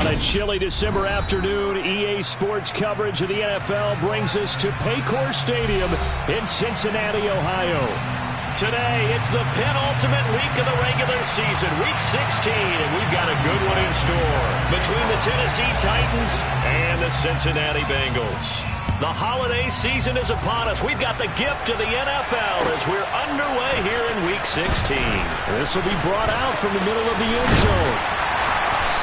On a chilly December afternoon, EA Sports coverage of the NFL brings us to Paycor Stadium in Cincinnati, Ohio. Today, it's the penultimate week of the regular season, Week 16, and we've got a good one in store between the Tennessee Titans and the Cincinnati Bengals. The holiday season is upon us. We've got the gift of the NFL as we're underway here in Week 16. This will be brought out from the middle of the end zone.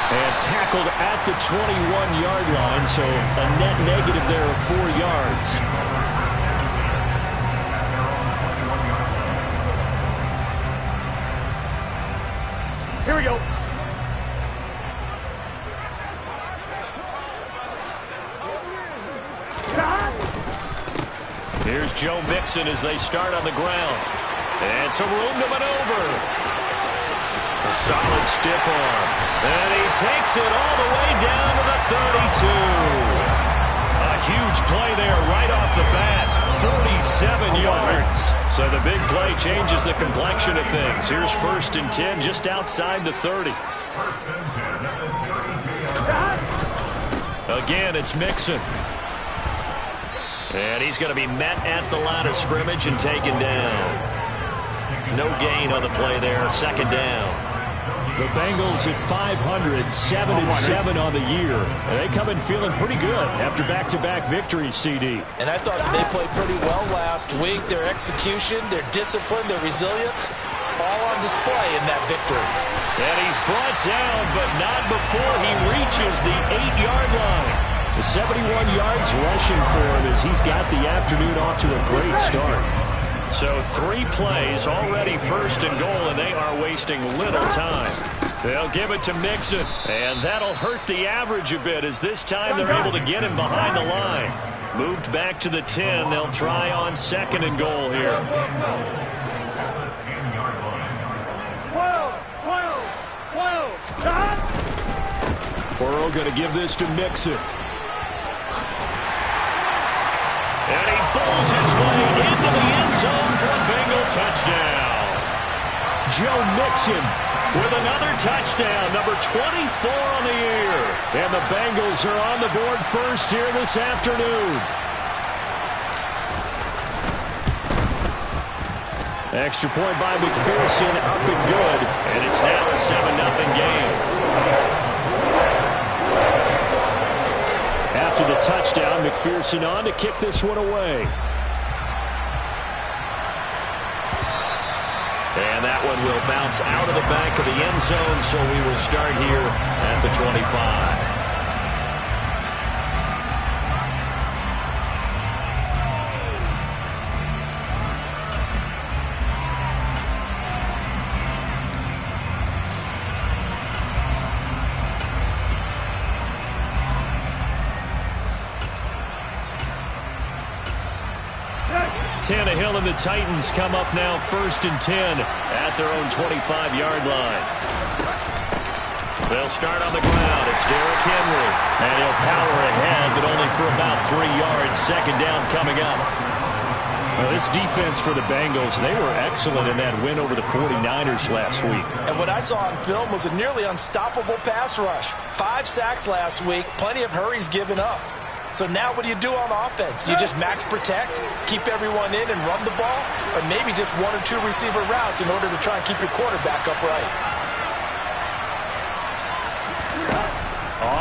And tackled at the 21-yard line, so a net negative there of 4 yards. Here we go. Here's Joe Mixon as they start on the ground. And some room to maneuver. A solid stiff arm. And he takes it all the way down to the 32. A huge play there right off the bat. 47 yards. So the big play changes the complexion of things. Here's 1st and 10 just outside the 30. Again, it's Mixon. And he's going to be met at the line of scrimmage and taken down. No gain on the play there. 2nd down. The Bengals at 500, 7-7 on the year. And they come in feeling pretty good after back-to-back victories, CD. And I thought they played pretty well last week. Their execution, their discipline, their resilience, all on display in that victory. And he's brought down, but not before he reaches the 8-yard line. The 71 yards rushing for him as he's got the afternoon off to a great start. So 3 plays, already 1st and goal, and they are wasting little time. They'll give it to Mixon, and that'll hurt the average a bit as this time they're able to get him behind the line. Moved back to the 10. They'll try on 2nd and goal here. 12. Burrow going to give this to Mixon. And he pulls his way into the end zone for a Bengal touchdown. Joe Mixon with another touchdown, number 24 on the year. And the Bengals are on the board first here this afternoon. Extra point by McPherson, up and good. And it's now a 7-0 game. After the touchdown, McPherson on to kick this one away. And that one will bounce out of the back of the end zone, so we will start here at the 25. 10 Hill and the Titans come up now 1st and 10 at their own 25-yard line. They'll start on the ground. It's Derrick Henry. And he'll power ahead, but only for about 3 yards. 2nd down coming up. Well, this defense for the Bengals, they were excellent in that win over the 49ers last week. And what I saw on film was a nearly unstoppable pass rush. 5 sacks last week, plenty of hurries given up. So now what do you do on offense? You just max protect, keep everyone in and run the ball, or maybe just 1 or 2 receiver routes in order to try and keep your quarterback upright.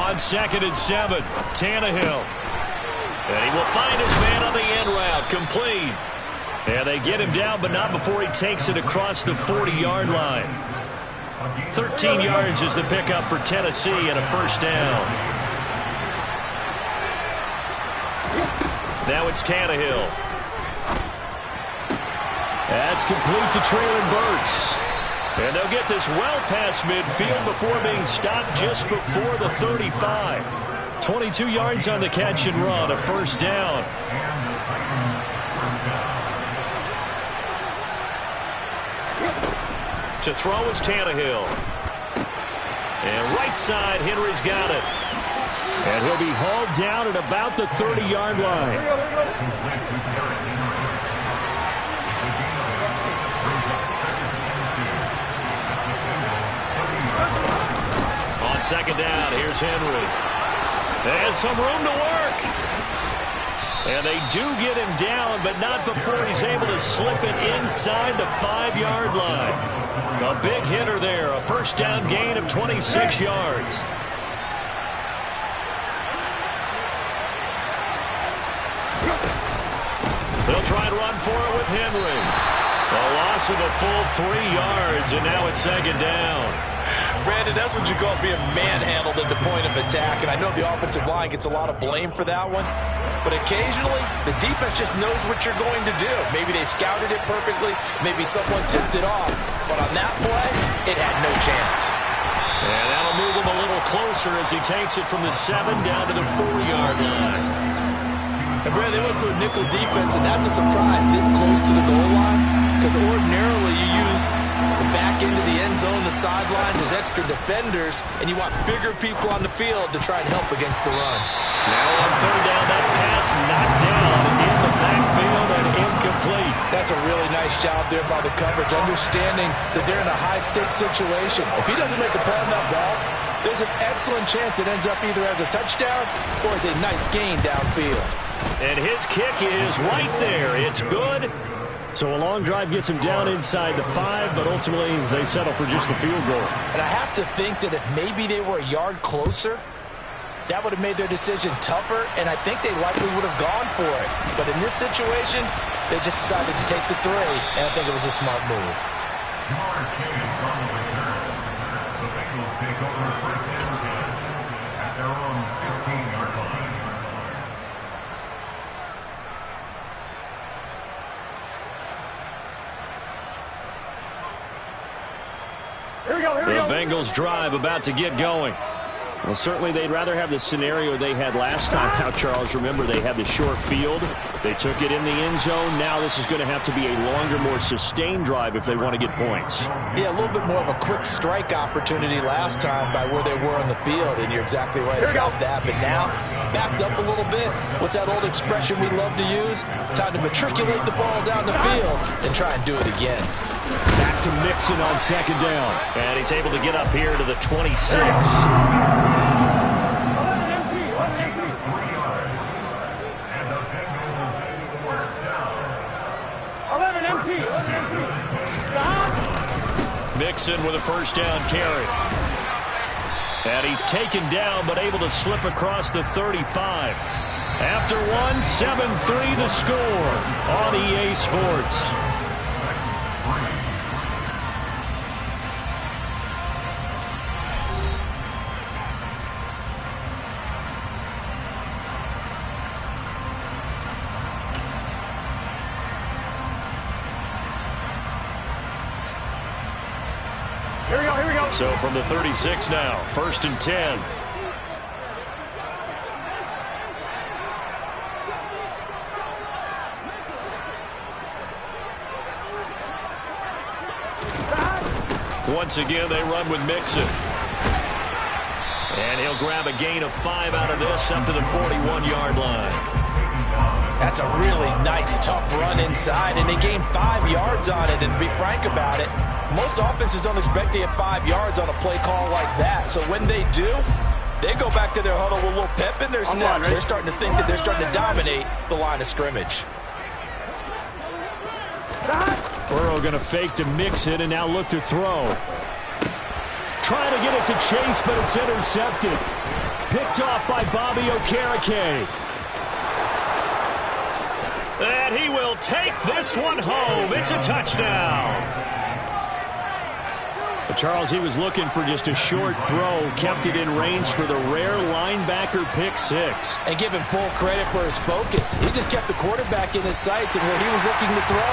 On 2nd and 7, Tannehill. And he will find his man on the end route, complete. And they get him down, but not before he takes it across the 40-yard line. 13 yards is the pickup for Tennessee and a 1st down. Now it's Tannehill. That's complete to Traylon Burks. And they'll get this well past midfield before being stopped just before the 35. 22 yards on the catch and run, a 1st down. To throw is Tannehill. And right side, Henry's got it. And he'll be hauled down at about the 30-yard line. On second down, here's Henry. And some room to work. And they do get him down, but not before he's able to slip it inside the 5-yard line. A big hitter there, a first down gain of 26 yards. They'll try and run for it with Henry. A loss of a full 3 yards, and now it's second down. Brandon, that's what you call being manhandled at the point of attack, and I know the offensive line gets a lot of blame for that one, but occasionally the defense just knows what you're going to do. Maybe they scouted it perfectly, maybe someone tipped it off, but on that play, it had no chance. And that'll move him a little closer as he takes it from the 7 down to the 4-yard line. And Brandon, they went to a nickel defense, and that's a surprise this close to the goal line, because ordinarily you use the back end of the end zone, the sidelines as extra defenders, and you want bigger people on the field to try and help against the run. Now on third down, that pass knocked down in the backfield and incomplete. That's a really nice job there by the coverage, understanding that they're in a high-stakes situation. If he doesn't make a play on that ball, there's an excellent chance it ends up either as a touchdown or as a nice gain downfield. And his kick is right there. It's good. So a long drive gets him down inside the 5, but ultimately they settle for just the field goal. And I have to think that if maybe they were a yard closer, that would have made their decision tougher, and I think they likely would have gone for it. But in this situation, they just decided to take the 3, and I think it was a smart move. The Bengals take over first and 10 at their own 15-yard line. The Bengals drive about to get going. Well, certainly they'd rather have the scenario they had last time. Now, Charles, remember they had the short field. They took it in the end zone. Now this is going to have to be a longer, more sustained drive if they want to get points. Yeah, a little bit more of a quick strike opportunity last time by where they were on the field, and you're exactly right about that. But now, backed up a little bit. What's that old expression we love to use? Time to matriculate the ball down the field and try and do it again. Back to Mixon on second down. And he's able to get up here to the 26. Mixon with a first down carry. And he's taken down but able to slip across the 35. After one, 7-3 the score on EA Sports. Here we go. So from the 36 now, first and 10. Once again, they run with Mixon. And he'll grab a gain of 5 out of this up to the 41-yard line. That's a really nice, tough run inside, and they gained 5 yards on it. And to be frank about it, most offenses don't expect to get 5 yards on a play call like that. So when they do, they go back to their huddle with a little pep in their steps. They're starting to think that they're starting to dominate the line of scrimmage. Burrow going to fake to Mixon and now look to throw. Trying to get it to Chase, but it's intercepted. Picked off by Bobby Okereke. And he will take this one home. It's a touchdown. But Charles, he was looking for just a short throw, kept it in range for the rare linebacker pick 6. And give him full credit for his focus. He just kept the quarterback in his sights, and where he was looking to throw,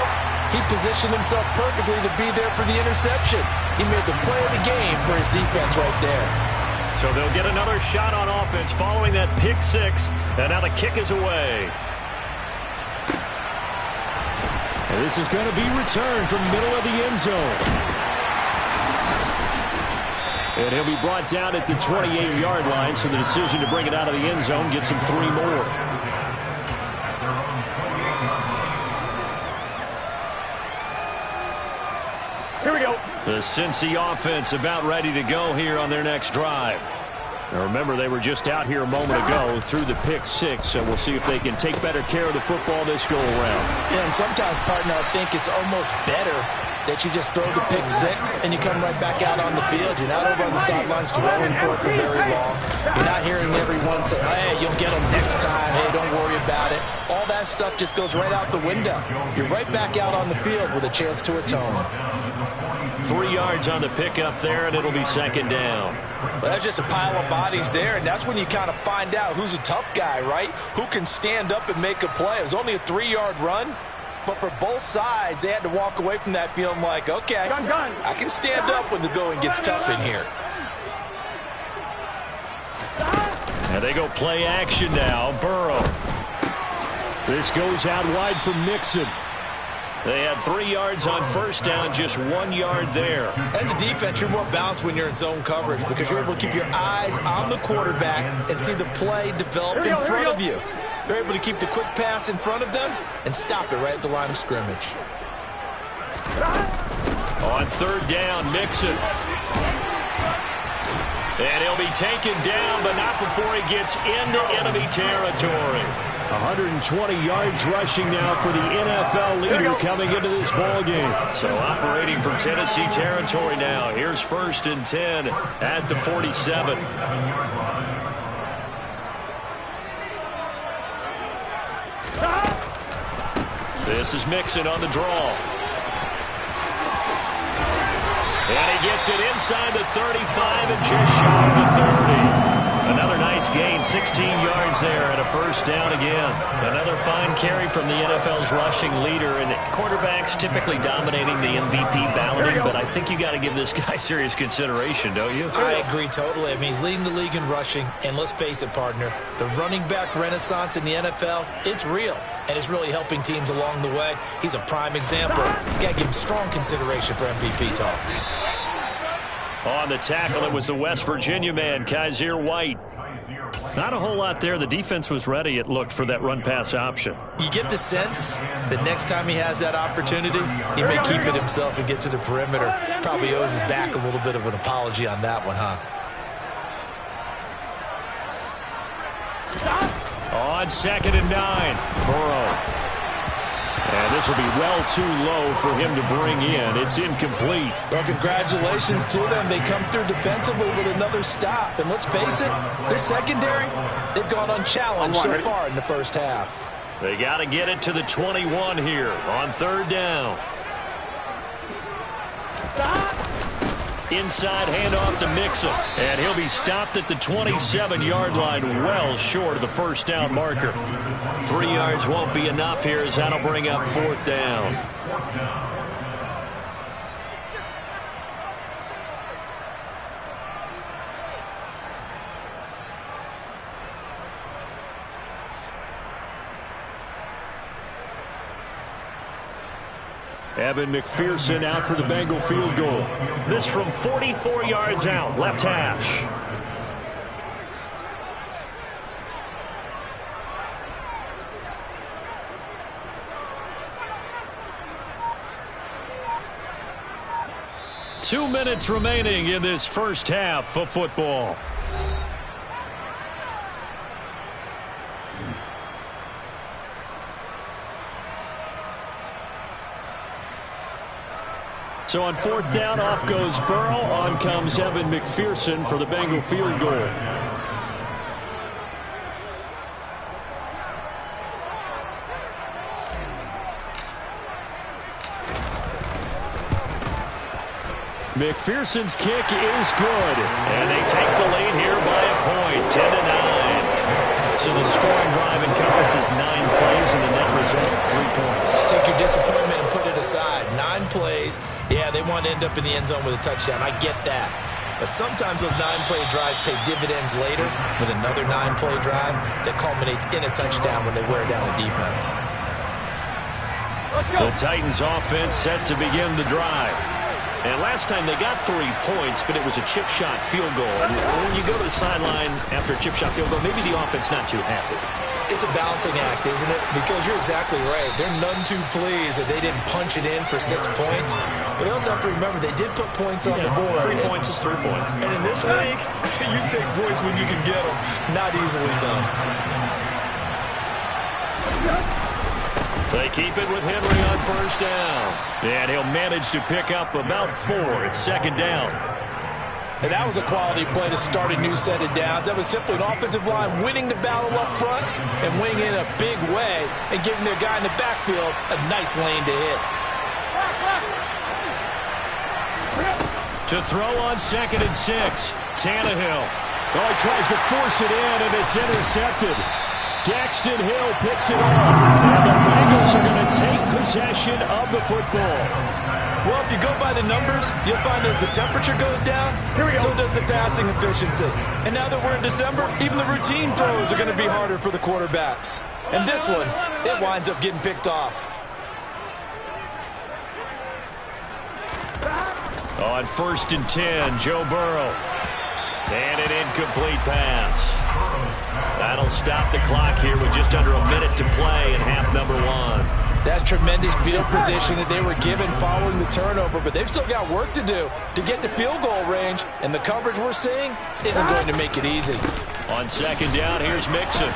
he positioned himself perfectly to be there for the interception. He made the play of the game for his defense right there. So they'll get another shot on offense following that pick 6, and now the kick is away. And this is going to be returned from the middle of the end zone. And he'll be brought down at the 28-yard line, so the decision to bring it out of the end zone gets him 3 more. Here we go. The Cincy offense about ready to go here on their next drive. Now remember, they were just out here a moment ago through the pick six, so we'll see if they can take better care of the football this go-around. Yeah, and sometimes, partner, I think it's almost better that you just throw the pick six and you come right back out on the field. You're not over on the sidelines dwelling for it for very long. You're not hearing everyone say, hey, you'll get them next time. Hey, don't worry about it. All that stuff just goes right out the window. You're right back out on the field with a chance to atone. 3 yards on the pickup there, and it'll be second down. Well, that's just a pile of bodies there, and that's when you kind of find out who's a tough guy, right? Who can stand up and make a play. It was only a 3-yard run, but for both sides, they had to walk away from that feeling like, okay, I can stand up when the going gets tough in here. And they go play action now. Burrow. This goes out wide for Mixon. They had 3 yards on first down, just 1 yard there. As a defense, you're more balanced when you're in zone coverage because you're able to keep your eyes on the quarterback and see the play develop in front of you. They're able to keep the quick pass in front of them and stop it right at the line of scrimmage. On third down, Mixon. And he'll be taken down, but not before he gets into enemy territory. 120 yards rushing now for the NFL leader coming into this ball game. So operating from Tennessee territory now. Here's 1st and 10 at the 47. This is Mixon on the draw. And he gets it inside the 35 and just shy of the 30. Another nice gain, 16 yards there, and a first down again. Another fine carry from the NFL's rushing leader, and quarterbacks typically dominating the MVP balloting, but I think you got to give this guy serious consideration, don't you? I agree totally. I mean, he's leading the league in rushing, and let's face it, partner, the running back renaissance in the NFL, it's real, and it's really helping teams along the way. He's a prime example. You got to give him strong consideration for MVP talk. On the tackle, it was the West Virginia man, Kaiser White. Not a whole lot there. The defense was ready, it looked, for that run-pass option. You get the sense that next time he has that opportunity, he may keep it himself and get to the perimeter. Probably owes his back a little bit of an apology on that one, huh? On 2nd and 9, Burrow. And this will be well too low for him to bring in. It's incomplete. Well, congratulations to them. They come through defensively with another stop. And let's face it, this secondary, they've gone unchallenged so far in the first half. They got to get it to the 21 here on 3rd down. Inside handoff to Mixon. And he'll be stopped at the 27-yard line, well short of the first down marker. 3 yards won't be enough here as that'll bring up 4th down. Evan McPherson out for the Bengal field goal. This from 44 yards out, left hash. Two minutes remaining in this first half of football. So on 4th down, off goes Burrow. On comes Evan McPherson for the Bengal field goal. McPherson's kick is good. And they take the lead here by a point, 10-9. So the scoring drive encompasses 9 plays, and the net result, 3 points. Take your disappointment and put it aside. 9 plays. Yeah, they want to end up in the end zone with a touchdown. I get that. But sometimes those 9-play drives pay dividends later with another 9-play drive that culminates in a touchdown when they wear down a defense. The Titans offense set to begin the drive. And last time they got 3 points, but it was a chip shot field goal. And when you go to the sideline after a chip shot field goal, maybe the offense not too happy. It's a balancing act, isn't it? Because you're exactly right. They're none too pleased that they didn't punch it in for 6 points. But they also have to remember they did put points on the board. 3 points is 3 points. And in this league, you take points when you can get them. Not easily done. They keep it with Henry on first down. And he'll manage to pick up about 4. It's second down. And that was a quality play to start a new set of downs. That was simply an offensive line winning the battle up front and winning in a big way and giving their guy in the backfield a nice lane to hit. To throw on 2nd and 6. Tannehill. Oh, he tries to force it in, and it's intercepted. Daxton Hill picks it off, and the Bengals are going to take possession of the football. Well, if you go by the numbers, you'll find as the temperature goes down, so does the passing efficiency. And now that we're in December, even the routine throws are going to be harder for the quarterbacks. And this one, it winds up getting picked off. On 1st and 10, Joe Burrow. And an incomplete pass. That'll stop the clock here with just under a minute to play in half number 1. That's tremendous field position that they were given following the turnover, but they've still got work to do to get to field goal range, and the coverage we're seeing isn't going to make it easy. On 2nd down, here's Mixon.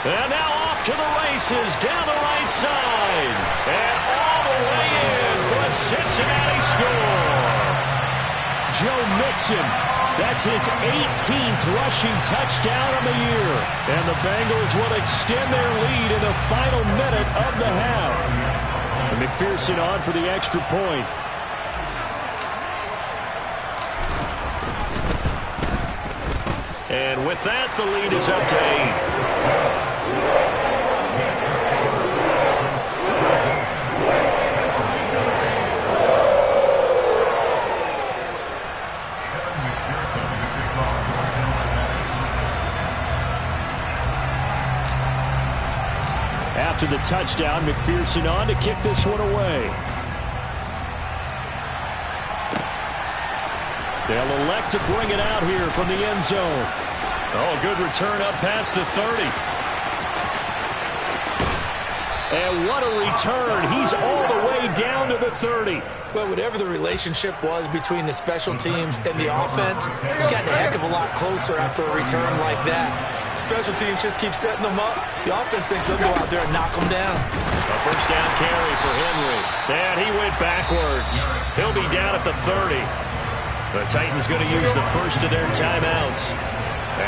And now off to the races, down the right side. And all the way in for a Cincinnati score. Joe Mixon, that's his 18th rushing touchdown of the year. And the Bengals will extend their lead in the final minute of the half. And McPherson on for the extra point. And with that, the lead is up to 8. After the touchdown, McPherson on to kick this one away. They'll elect to bring it out here from the end zone. Oh, good return up past the 30. And what a return. He's all the way down to the 30. Well, whatever the relationship was between the special teams and the offense, it's gotten a heck of a lot closer after a return like that. Special teams just keep setting them up. The offense thinks they'll go out there and knock them down. A first down carry for Henry. And he went backwards. He'll be down at the 30. The Titans going to use the first of their timeouts,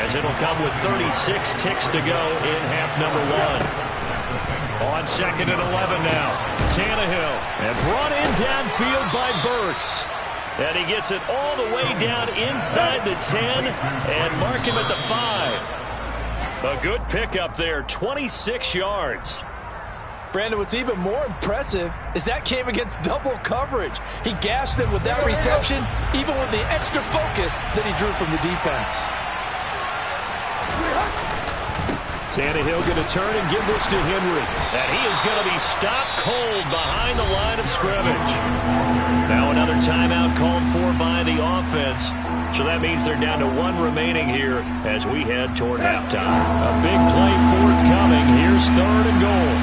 as it'll come with 36 ticks to go in half number 1. On 2nd and 11 now. Tannehill. And brought in downfield by Burks. And he gets it all the way down inside the 10 and mark him at the 5. A good pickup there, 26 yards. Brandon, what's even more impressive is that came against double coverage. He gashed them with that reception, even with the extra focus that he drew from the defense. Tannehill going to turn and give this to Henry. And he is going to be stopped cold behind the line of scrimmage. Now another timeout called for by the offense. So that means they're down to 1 remaining here as we head toward halftime. A big play forthcoming. Here's 3rd and goal.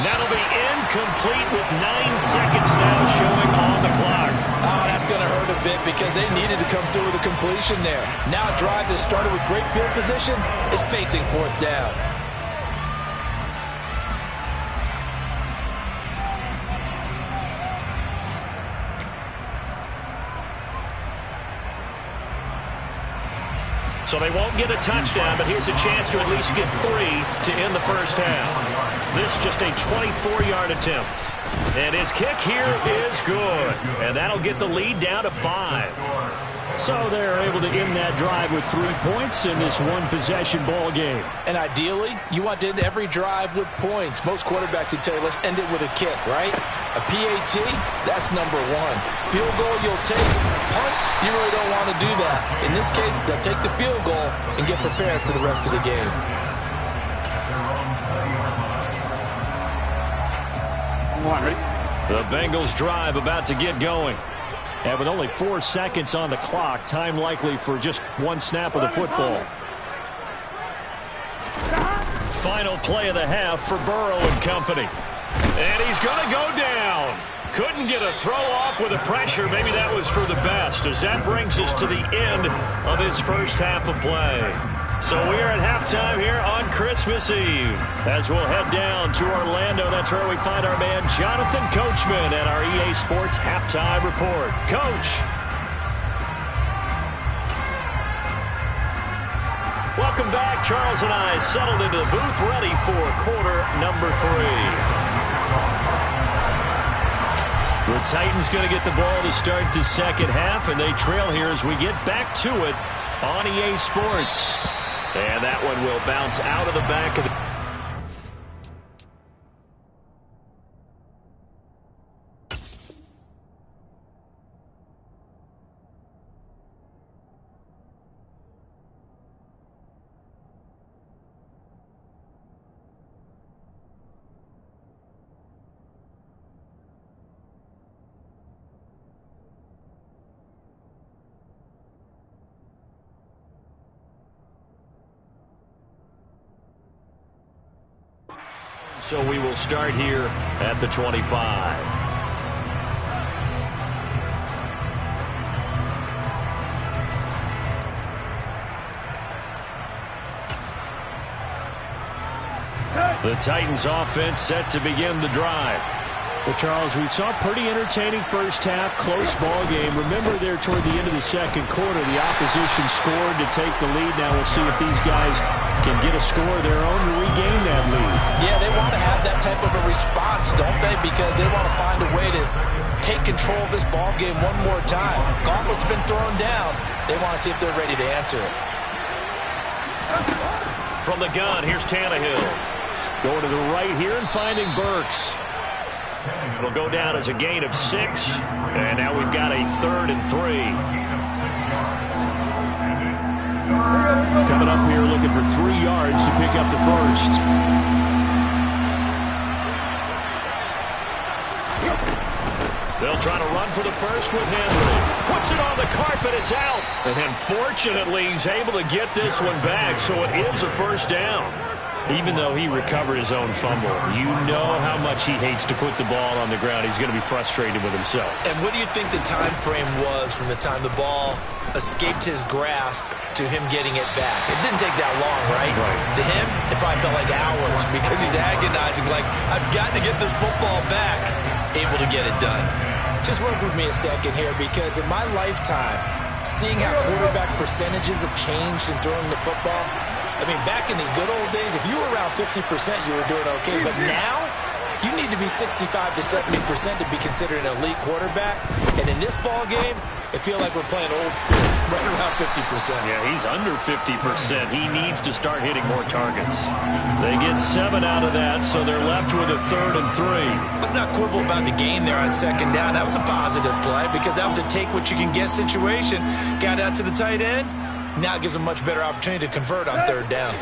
That'll be incomplete with 9 seconds now showing on the clock. Oh, that's going to hurt a bit because they needed to come through with a completion there. Now a drive that started with great field position is facing 4th down. So they won't get a touchdown, but here's a chance to at least get 3 to end the first half. This just a 24-yard attempt. And his kick here is good. And that'll get the lead down to 5. So they're able to end that drive with 3 points in this one-possession ball game. And ideally, you want to end every drive with points. Most quarterbacks would tell you, let's end it with a kick, right? A PAT, that's number 1. Field goal, you'll take. Punts, you really don't want to do that. In this case, they'll take the field goal and get prepared for the rest of the game. The Bengals drive about to get going. And with only 4 seconds on the clock, time likely for just one snap of the football. Final play of the half for Burrow and company. And he's going to go down. Couldn't get a throw off with the pressure. Maybe that was for the best, as that brings us to the end of his first half of play. So we are at halftime here on Christmas Eve. As we'll head down to Orlando, that's where we find our man Jonathan Coachman at our EA Sports Halftime Report. Coach. Welcome back. Charles and I settled into the booth, ready for quarter number 3. The Titans going to get the ball to start the second half, and they trail here as we get back to it on EA Sports. And that one will bounce out of the back of the... So we will start here at the 25. The Titans offense set to begin the drive. Well, Charles, we saw a pretty entertaining first half, close ball game. Remember there toward the end of the second quarter, the opposition scored to take the lead. Now we'll see if these guys can get a score of their own to regain that lead. Yeah, they want to have that type of a response, don't they? Because they want to find a way to take control of this ball game one more time. Gauntlet's been thrown down. They want to see if they're ready to answer it. From the gun, here's Tannehill. Going to the right here and finding Burks. It'll go down as a gain of 6. And now we've got a 3rd and 3. Coming up here looking for 3 yards to pick up the first. They'll try to run for the first with Henry. Puts it on the carpet. It's out. And fortunately, he's able to get this one back, so it is a first down. Even though he recovered his own fumble, you know how much he hates to put the ball on the ground. He's going to be frustrated with himself. And what do you think the time frame was from the time the ball escaped his grasp to him getting it back? It didn't take that long, right? To him, it probably felt like hours because he's agonizing, like, I've got to get this football back. Able to get it done. Just work with me a second here, because in my lifetime, seeing how quarterback percentages have changed in throwing the football, I mean, back in the good old days, if you were around 50%, you were doing okay. But now, you need to be 65 to 70% to be considered an elite quarterback. And in this ball game, I feel like we're playing old school, right around 50%. Yeah, he's under 50%. He needs to start hitting more targets. They get 7 out of that, so they're left with a 3rd and 3. Let's not quibble about the game there on second down. That was a positive play because that was a take-what-you-can-get situation. Got out to the tight end. Now it gives them a much better opportunity to convert on 3rd down.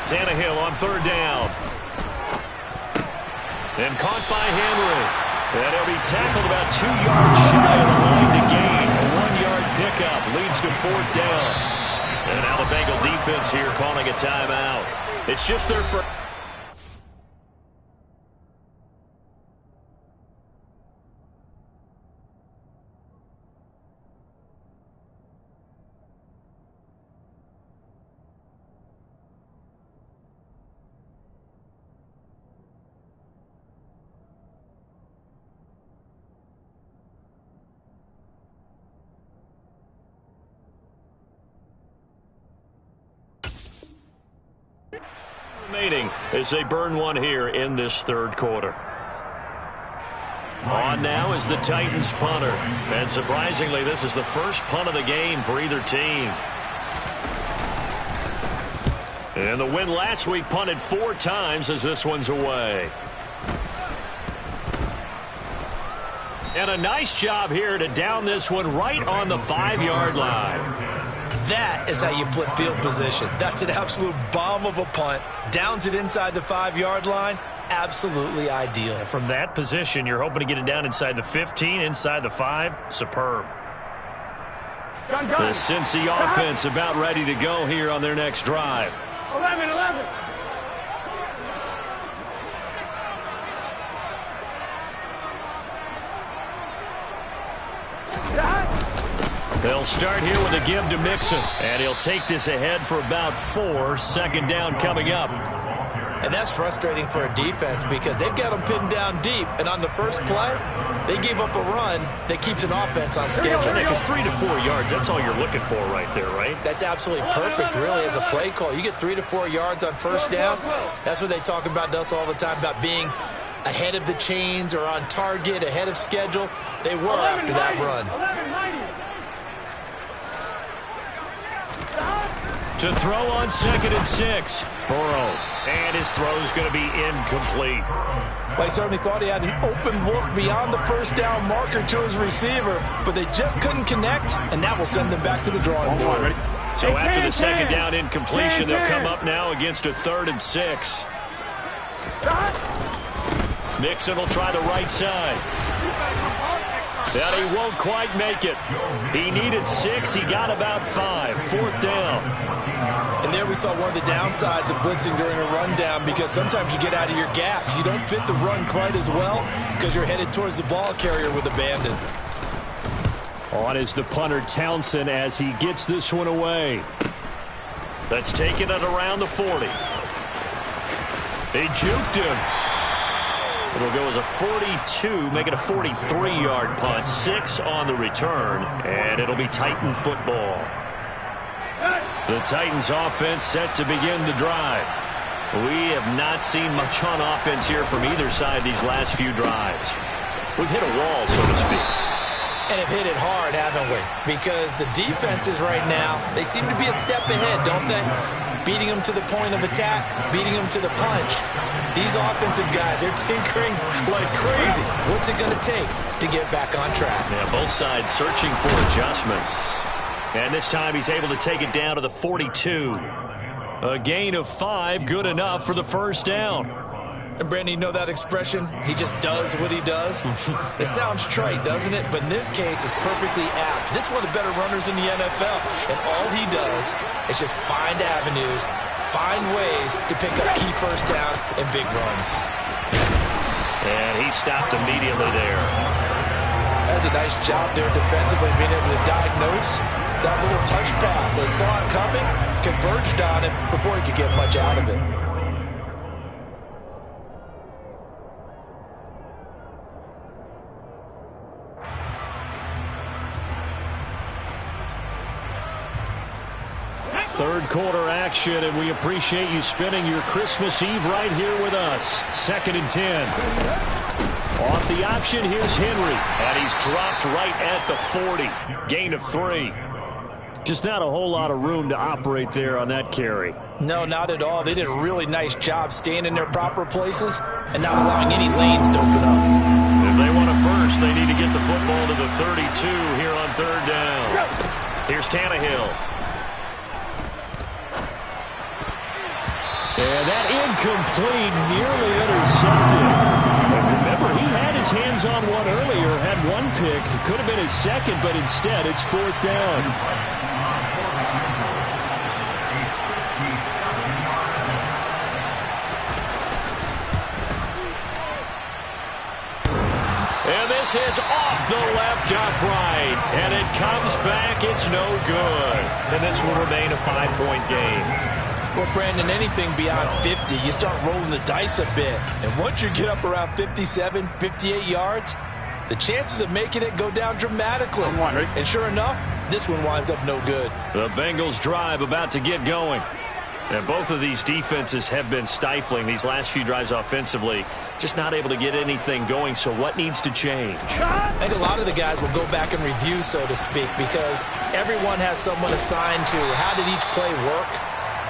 Tannehill on 3rd down. And caught by Henry. And he'll be tackled about 2 yards shy of the line to gain. A 1-yard pickup leads to 4th down. And now the Bengal defense here calling a timeout. It's just their first. Remaining as they burn one here in this 3rd quarter. On now is the Titans punter. And surprisingly, this is the first punt of the game for either team. And the win last week punted 4 times as this one's away. And a nice job here to down this one right on the 5-yard line. That is how you flip field position. That's an absolute bomb of a punt. Downs it inside the 5-yard line. Absolutely ideal. From that position, you're hoping to get it down inside the 15, inside the 5. Superb. The Cincy offense about ready to go here on their next drive. 11. They'll start here with a give to Mixon. And he'll take this ahead for about 4. Second down coming up. And that's frustrating for a defense because they've got them pinned down deep. And on the first play, they gave up a run that keeps an offense on schedule. Because 3 to 4 yards, that's all you're looking for right there, right? That's absolutely perfect, really, as a play call. You get 3 to 4 yards on first down. That's what they talk about us all the time, about being ahead of the chains or on target, ahead of schedule. They were after that run. To throw on 2nd and 6. Burrow. And his throw's going to be incomplete. Well, he certainly thought he had an open look beyond the first down marker to his receiver, but they just couldn't connect, and that will send them back to the drawing board. So after the second down incompletion, they'll come up now against a 3rd and 6. Mixon will try the right side. But he won't quite make it. He needed 6. He got about 5. 4th down. And there we saw one of the downsides of blitzing during a rundown, because sometimes you get out of your gaps. You don't fit the run quite as well because you're headed towards the ball carrier with abandon. On is the punter Townsend as he gets this one away. That's taken it around the 40. They juked him. It'll go as a 42, make it a 43-yard punt. 6 on the return, and it'll be Titan football. The Titans offense set to begin the drive. We have not seen much on offense here from either side these last few drives. We've hit a wall, so to speak. And have hit it hard, haven't we? Because the defenses right now, they seem to be a step ahead, don't they? Beating them to the point of attack, beating them to the punch. These offensive guys, they're tinkering like crazy. What's it going to take to get back on track? Yeah, both sides searching for adjustments. And this time he's able to take it down to the 42. A gain of 5, good enough for the first down. And Brandon, you know that expression? He just does what he does. It sounds trite, doesn't it? But in this case, it's perfectly apt. This is one of the better runners in the NFL. And all he does is just find avenues, find ways to pick up key first downs and big runs. And he stopped immediately there. That's a nice job there defensively, being able to diagnose that little touch pass. They saw it coming, converged on it before he could get much out of it. Third quarter action, and we appreciate you spending your Christmas Eve right here with us. 2nd and 10. Off the option, here's Henry. And he's dropped right at the 40. Gain of 3. Just not a whole lot of room to operate there on that carry. No, not at all. They did a really nice job staying in their proper places and not allowing any lanes to open up. If they want a first, they need to get the football to the 32 here on 3rd down. Here's Tannehill. And that incomplete, nearly intercepted. And remember, he had his hands on one earlier, had one pick. It could have been his second, but instead it's 4th down. And this is off the left upright. And it comes back. It's no good. And this will remain a 5-point game. Well, Brandon, anything beyond 50, you start rolling the dice a bit. And once you get up around 57, 58 yards, the chances of making it go down dramatically. And sure enough, this one winds up no good. The Bengals drive about to get going. And both of these defenses have been stifling these last few drives offensively. Just not able to get anything going. So what needs to change? I think a lot of the guys will go back and review, so to speak, because everyone has someone assigned to how did each play work.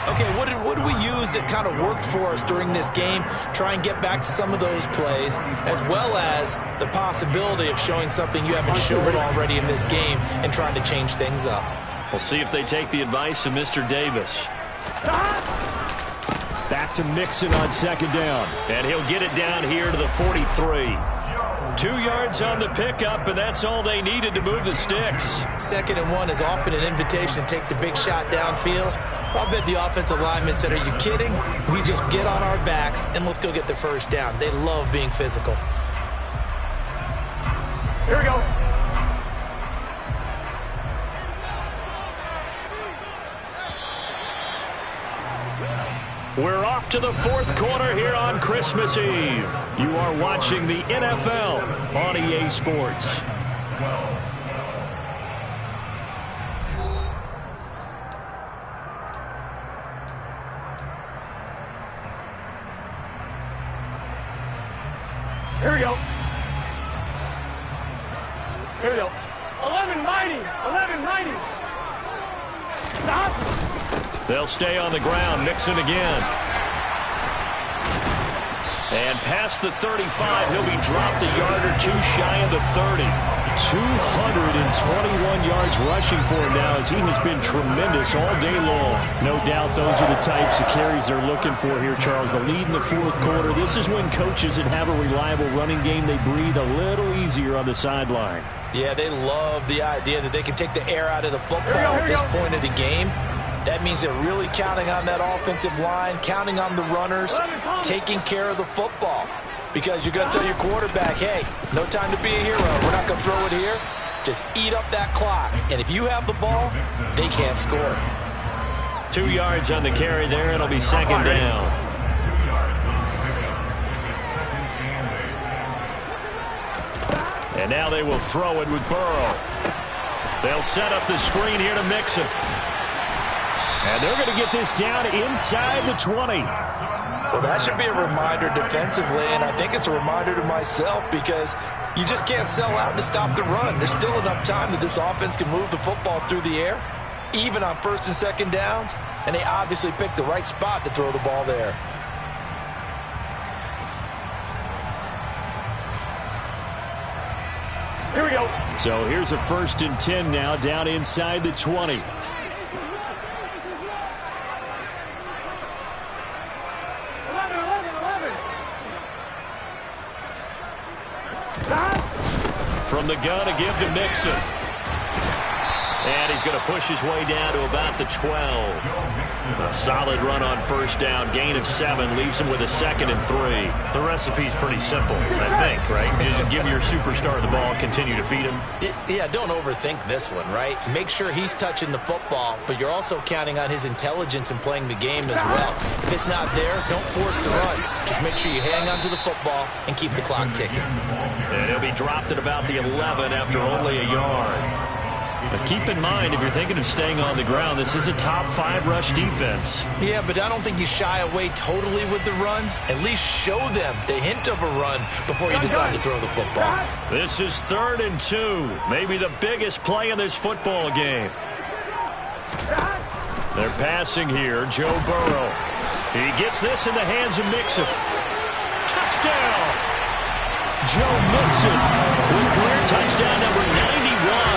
Okay, what did we use that kind of worked for us during this game? Try and get back to some of those plays, as well as the possibility of showing something you haven't shown already in this game and trying to change things up. We'll see if they take the advice of Mr. Davis. Back to Mixon on second down. And he'll get it down here to the 43. 2 yards on the pickup, and that's all they needed to move the sticks. 2nd and 1 is often an invitation to take the big shot downfield. I bet the offensive lineman said, are you kidding? We just get on our backs, and let's go get the first down. They love being physical. Here we go. We're off to the 4th quarter here on Christmas Eve. You are watching the NFL on EA Sports. Here we go. Here we go. 1190. 1190. Stop. They'll stay on the ground. Mixon again. And past the 35, he'll be dropped a yard or two shy of the 30. 221 yards rushing for him now as he has been tremendous all day long. No doubt those are the types of carries they're looking for here, Charles. The lead in the 4th quarter. This is when coaches that have a reliable running game, they breathe a little easier on the sideline. Yeah, they love the idea that they can take the air out of the football at this point of the game. That means they're really counting on that offensive line, counting on the runners, taking care of the football. Because you're going to tell your quarterback, hey, no time to be a hero. We're not going to throw it here. Just eat up that clock. And if you have the ball, they can't score. 2 yards on the carry there. It'll be 2nd down. And now they will throw it with Burrow. They'll set up the screen here to Mixon. And they're going to get this down inside the 20. Well, that should be a reminder defensively, and I think it's a reminder to myself because you just can't sell out to stop the run. There's still enough time that this offense can move the football through the air, even on 1st and 2nd downs, and they obviously picked the right spot to throw the ball there. Here we go. So here's a 1st and 10 now down inside the 20. 11. From the gun to give to Mixon. And he's going to push his way down to about the 12. A solid run on 1st down. Gain of 7 leaves him with a 2nd and 3. The recipe's pretty simple, I think, right? Just give your superstar the ball, continue to feed him. Yeah, don't overthink this one, right? Make sure he's touching the football, but you're also counting on his intelligence in playing the game as well. If it's not there, don't force the run. Just make sure you hang on to the football and keep the clock ticking. And he'll be dropped at about the 11 after only a yard. But keep in mind, if you're thinking of staying on the ground, this is a top 5 rush defense. Yeah, but I don't think you shy away totally with the run. At least show them the hint of a run before you decide to throw the football. This is 3rd and 2. Maybe the biggest play in this football game. They're passing here. Joe Burrow. He gets this in the hands of Mixon. Touchdown! Joe Mixon with career touchdown number 91.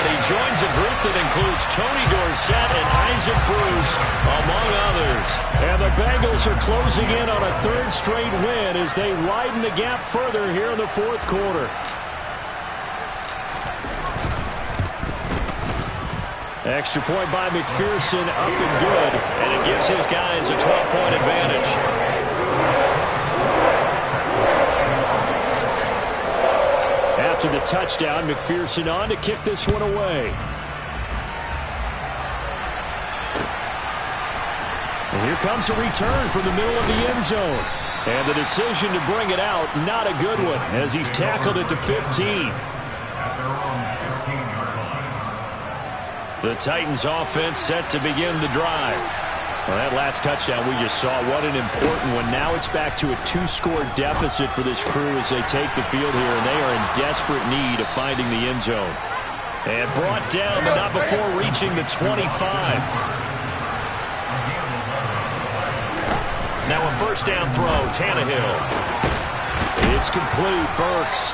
He joins a group that includes Tony Dorsett and Isaac Bruce, among others. And the Bengals are closing in on a 3rd straight win as they widen the gap further here in the 4th quarter. Extra point by McPherson, up and good. And it gives his guys a 12-point advantage. After the touchdown, McPherson on to kick this one away. And here comes a return from the middle of the end zone. And the decision to bring it out, not a good one, as he's tackled at the 15. The Titans offense set to begin the drive. Well, that last touchdown we just saw, what an important one. Now it's back to a 2-score deficit for this crew as they take the field here, and they are in desperate need of finding the end zone. And brought down, but not before reaching the 25. Now a 1st down throw, Tannehill. It's complete, Burks.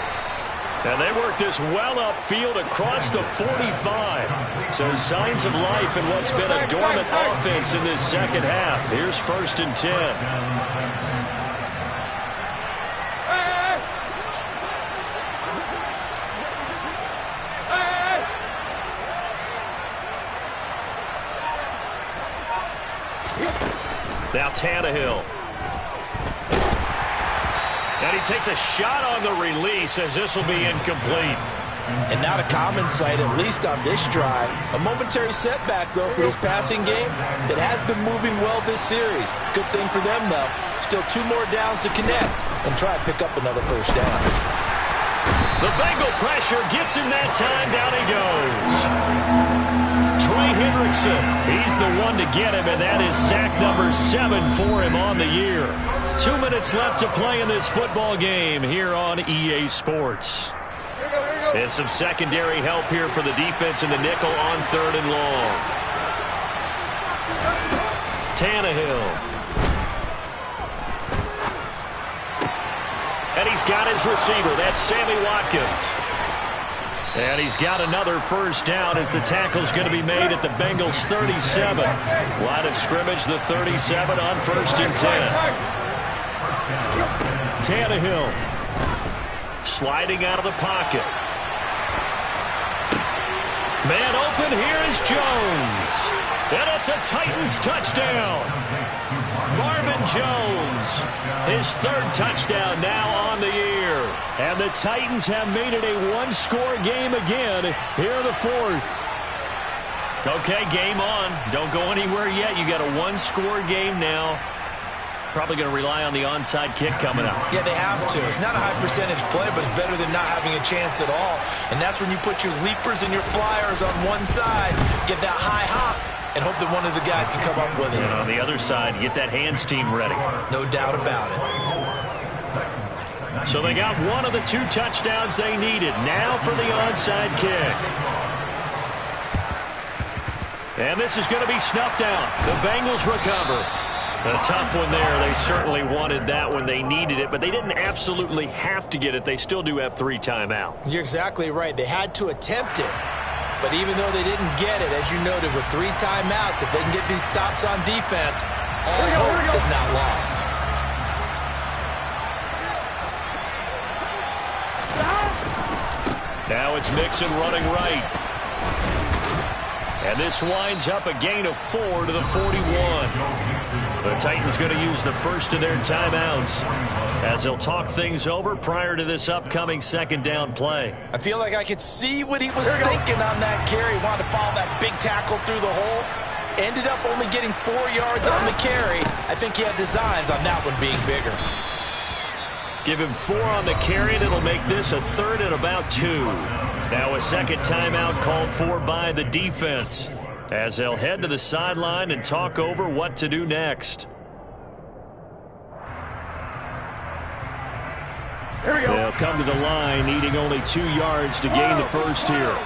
And they work this well upfield across the 45. So signs of life in what's been a dormant offense in this second half. Here's 1st and 10. Now Tannehill. And he takes a shot on the release as this will be incomplete. And not a common sight, at least on this drive. A momentary setback, though, for this passing game that has been moving well this series. Good thing for them, though. Still 2 more downs to connect and try to pick up another first down. The Bengal pressure gets him that time. Down he goes. Trey Hendrickson, he's the one to get him, and that is sack number 7 for him on the year. 2 minutes left to play in this football game here on EA Sports. And some secondary help here for the defense in the nickel on 3rd and long. Tannehill. And he's got his receiver. That's Sammy Watkins. And he's got another first down as the tackle's going to be made at the Bengals' 37. Line of scrimmage, the 37 on 1st and 10. Tannehill sliding out of the pocket. Man open, here is Jones. And it's a Titans touchdown. Marvin Jones, his 3rd touchdown now on the year. And the Titans have made it a 1-score game again here in the 4th. Okay, game on. Don't go anywhere yet. You got a 1-score game now. Probably going to rely on the onside kick coming up. Yeah, they have to. It's not a high percentage play, but it's better than not having a chance at all. And that's when you put your leapers and your flyers on one side, get that high hop, and hope that one of the guys can come up with it. And on the other side, get that hands team ready. No doubt about it. So they got one of the 2 touchdowns they needed. Now for the onside kick. And this is going to be snuffed out. The Bengals recover. A tough one there. They certainly wanted that when they needed it, but they didn't absolutely have to get it. They still do have 3 timeouts. You're exactly right. They had to attempt it. But even though they didn't get it, as you noted, with 3 timeouts, if they can get these stops on defense, all hope is not lost. Now it's Mixon running right. And this winds up a gain of 4 to the 41. The Titans going to use the first of their timeouts as they'll talk things over prior to this upcoming 2nd down play. I feel like I could see what he was thinking on that carry. Wanted to follow that big tackle through the hole. Ended up only getting 4 yards on the carry. I think he had designs on that one being bigger. Give him 4 on the carry, and it'll make this a 3rd and about 2. Now a 2nd timeout called for by the defense as they'll head to the sideline and talk over what to do next. Here we go. They'll come to the line needing only 2 yards to gain the first here.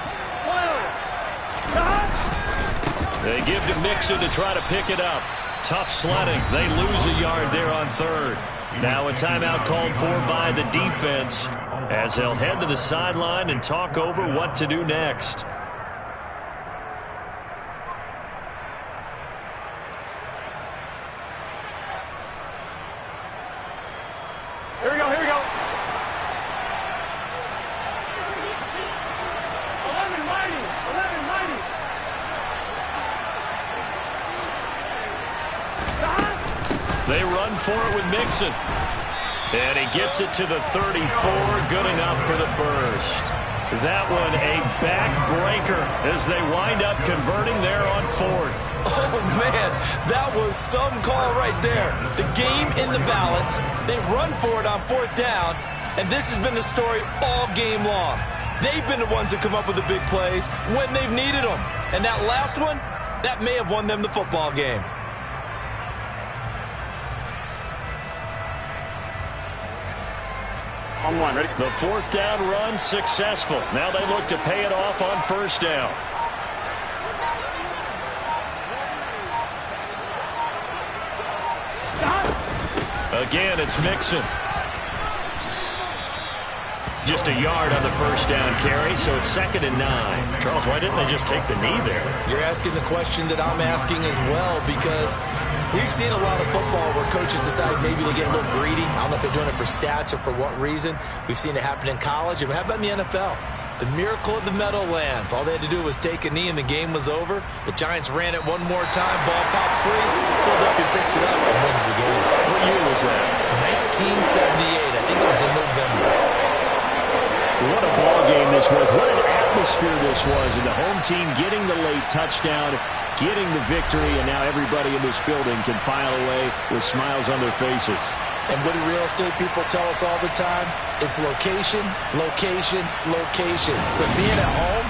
They give to Mixon to try to pick it up. Tough sledding. They lose a yard there on 3rd. Now a timeout called for by the defense as they'll head to the sideline and talk over what to do next. Here we go, here we go. 11 mighty, 11 mighty. They run for it with Mixon. And he gets it to the 34, good enough for the first. That one a backbreaker as they wind up converting there on 4th. Oh, man, that was some call right there. The game in the balance. They run for it on 4th down, and this has been the story all game long. They've been the ones that come up with the big plays when they've needed them. And that last one, that may have won them the football game. On 1, ready? The 4th down run successful. Now they look to pay it off on 1st down. Again, it's Mixon. Just a yard on the first down carry, so it's 2nd and 9. Charles, why didn't they just take the knee there? You're asking the question that I'm asking as well, because we've seen a lot of football where coaches decide maybe to get a little greedy. I don't know if they're doing it for stats or for what reason. We've seen it happen in college. And how about in the NFL? The miracle of the Meadowlands. All they had to do was take a knee and the game was over. The Giants ran it one more time. Ball popped free. Philadelphia picks it up and wins the game. What year was that? 1978. I think it was in November. What a ball game this was. What an atmosphere this was. And the home team getting the late touchdown, getting the victory, and now everybody in this building can file away with smiles on their faces. And what do real estate people tell us all the time? It's location, location, location. So being at home,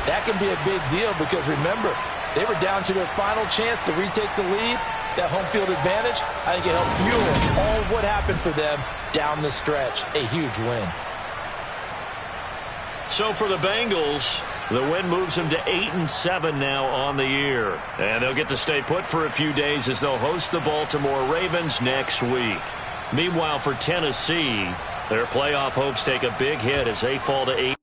that can be a big deal because remember, they were down to their final chance to retake the lead. That home field advantage, I think it helped fuel all of what happened for them down the stretch. A huge win. So for the Bengals, the win moves them to 8-7 now on the year. And they'll get to stay put for a few days as they'll host the Baltimore Ravens next week. Meanwhile, for Tennessee, their playoff hopes take a big hit as they fall to 8.